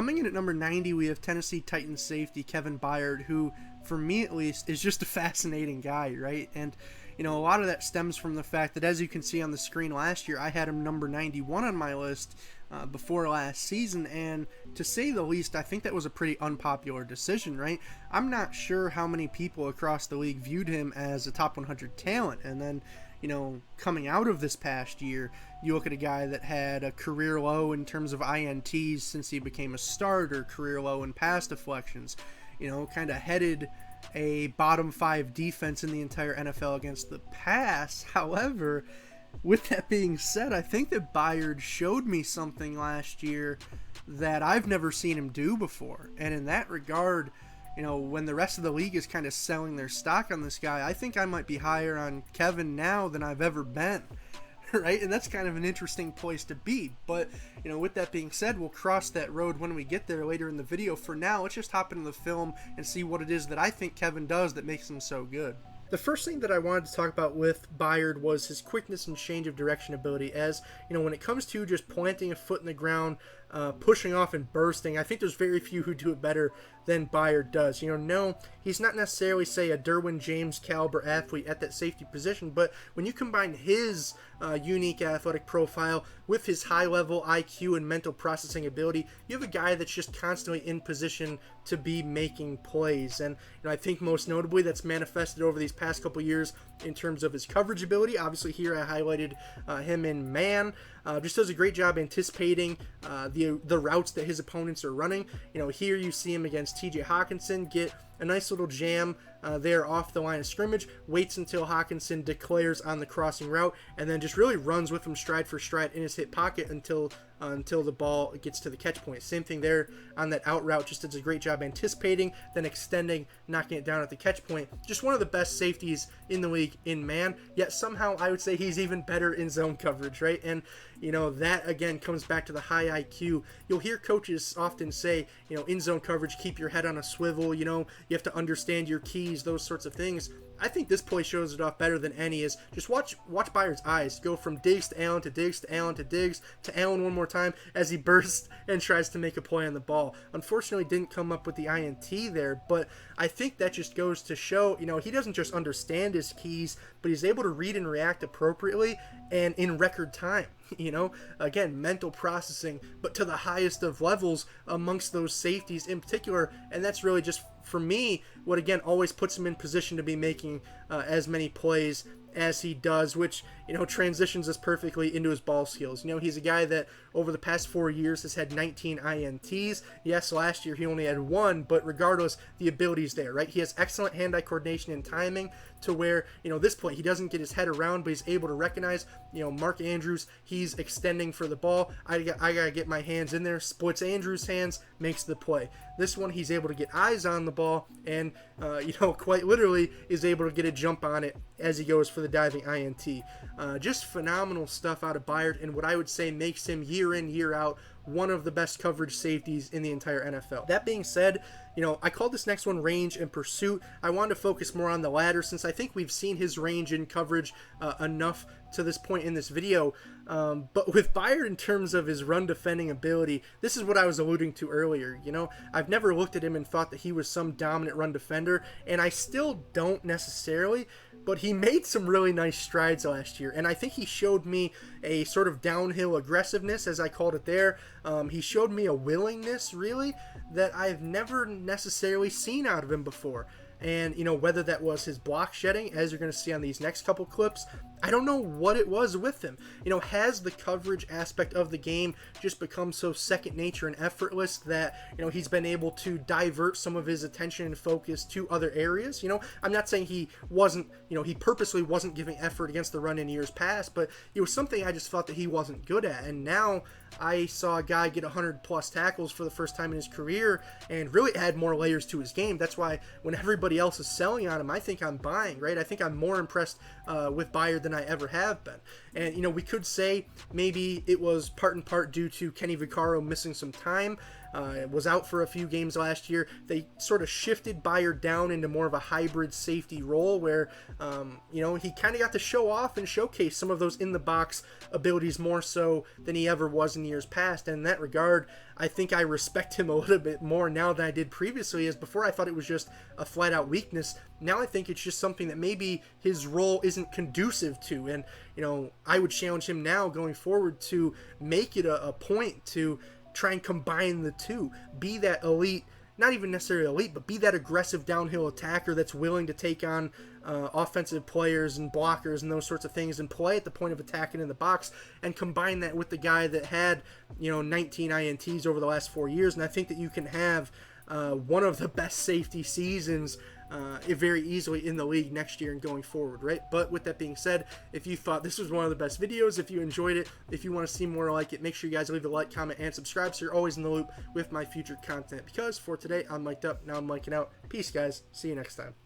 Coming in at number 90, we have Tennessee Titans safety Kevin Byard, who, for me at least, is just a fascinating guy, right? And, you know, a lot of that stems from the fact that, as you can see on the screen last year, I had him number 91 on my list before last season, and to say the least, I think that was a pretty unpopular decision, right? I'm not sure how many people across the league viewed him as a top 100 talent, and then, you know, coming out of this past year, you look at a guy that had a career low in terms of INTs since he became a starter, career low in pass deflections, you know, kind of headed a bottom 5 defense in the entire NFL against the pass. However, with that being said, I think that Byard showed me something last year that I've never seen him do before. And in that regard, you know, when the rest of the league is kind of selling their stock on this guy, I think I might be higher on Kevin now than I've ever been. Right? And that's kind of an interesting place to be. But, you know, with that being said, we'll cross that road when we get there later in the video. For now, let's just hop into the film and see what it is that I think Kevin does that makes him so good. The first thing that I wanted to talk about with Byard was his quickness and change of direction ability. As, you know, when it comes to just planting a foot in the ground, pushing off and bursting, I think there's very few who do it better than Byard does. You know, no, he's not necessarily, say, a Derwin James caliber athlete at that safety position, but when you combine his unique athletic profile with his high-level IQ and mental processing ability, you have a guy that's just constantly in position to be making plays. And, you know, I think most notably that's manifested over these past couple years in terms of his coverage ability. Obviously here I highlighted him in man. Just does a great job anticipating the routes that his opponents are running. You know, here you see him against TJ Hawkinson get a nice little jam there off the line of scrimmage, waits until Hawkinson declares on the crossing route, and then just really runs with him stride for stride in his hip pocket until the ball gets to the catch point. Same thing there on that out route, just does a great job anticipating, then extending, knocking it down at the catch point. Just one of the best safeties in the league in man, yet somehow I would say he's even better in zone coverage, right? And, you know, that again comes back to the high IQ. You'll hear coaches often say, you know, in zone coverage, keep your head on a swivel, you know, you have to understand your keys, those sorts of things. I think this play shows it off better than any. Is just watch Byard's eyes go from Diggs to Allen to Diggs to Allen to Diggs to Allen one more time as he bursts and tries to make a play on the ball. Unfortunately, didn't come up with the INT there, but I think that just goes to show, you know, he doesn't just understand his keys, but he's able to read and react appropriately and in record time. You know, again, mental processing, but to the highest of levels amongst those safeties in particular, and that's really just, for me, what again always puts him in position to be making as many plays as he does, which, you know, transitions us perfectly into his ball skills. You know, he's a guy that over the past 4 years has had 19 INTs. Yes, last year he only had 1, but regardless, the ability's there, right? He has excellent hand-eye coordination and timing to where, you know, this point, he doesn't get his head around, but he's able to recognize, you know, Mark Andrews, he's extending for the ball. I gotta get my hands in there, splits Andrews' hands, makes the play. This one, he's able to get eyes on the ball and, you know, quite literally is able to get a jump on it as he goes for the diving INT. Just phenomenal stuff out of Byard, and what I would say makes him year in, year out, one of the best coverage safeties in the entire NFL. That being said, you know, I called this next one range and pursuit. I wanted to focus more on the latter since I think we've seen his range and coverage enough to this point in this video. But with Byard, in terms of his run defending ability, this is what I was alluding to earlier. You know, I've never looked at him and thought that he was some dominant run defender, and I still don't necessarily, but he made some really nice strides last year, and I think he showed me a sort of downhill aggressiveness, as I called it there. He showed me a willingness, really, that I've never necessarily seen out of him before. And, you know, whether that was his block shedding, as you're going to see on these next couple clips, I don't know what it was with him. You know, has the coverage aspect of the game just become so second nature and effortless that, you know, he's been able to divert some of his attention and focus to other areas? You know, I'm not saying he wasn't, you know, he purposely wasn't giving effort against the run in years past, but it was something I just thought that he wasn't good at. And now I saw a guy get 100 plus tackles for the first time in his career and really add more layers to his game. That's why when everybody else is selling on him, I think I'm buying, right? I think I'm more impressed with Byard than I ever have been. And, you know, we could say maybe it was part and part due to Kenny Vaccaro missing some time. was out for a few games last year. They sort of shifted Byard down into more of a hybrid safety role where, he kind of got to show off and showcase some of those in-the-box abilities more so than he ever was in years past. And in that regard, I think I respect him a little bit more now than I did previously, as before I thought it was just a flat-out weakness. Now I think it's just something that maybe his role isn't conducive to. And, I would challenge him now going forward to make it a point to try and combine the two. Be that elite, not even necessarily elite, but be that aggressive downhill attacker that's willing to take on offensive players and blockers and those sorts of things and play at the point of attacking in the box, and combine that with the guy that had 19 INTs over the last 4 years. And I think that you can have one of the best safety seasons very easily in the league next year and going forward, right? But with that being said, if you thought this was one of the best videos, if you enjoyed it, if you want to see more like it, make sure you guys leave a like, comment, and subscribe so you're always in the loop with my future content. Because for today, I'm mic'd up, now I'm mic'ing out. Peace, guys. See you next time.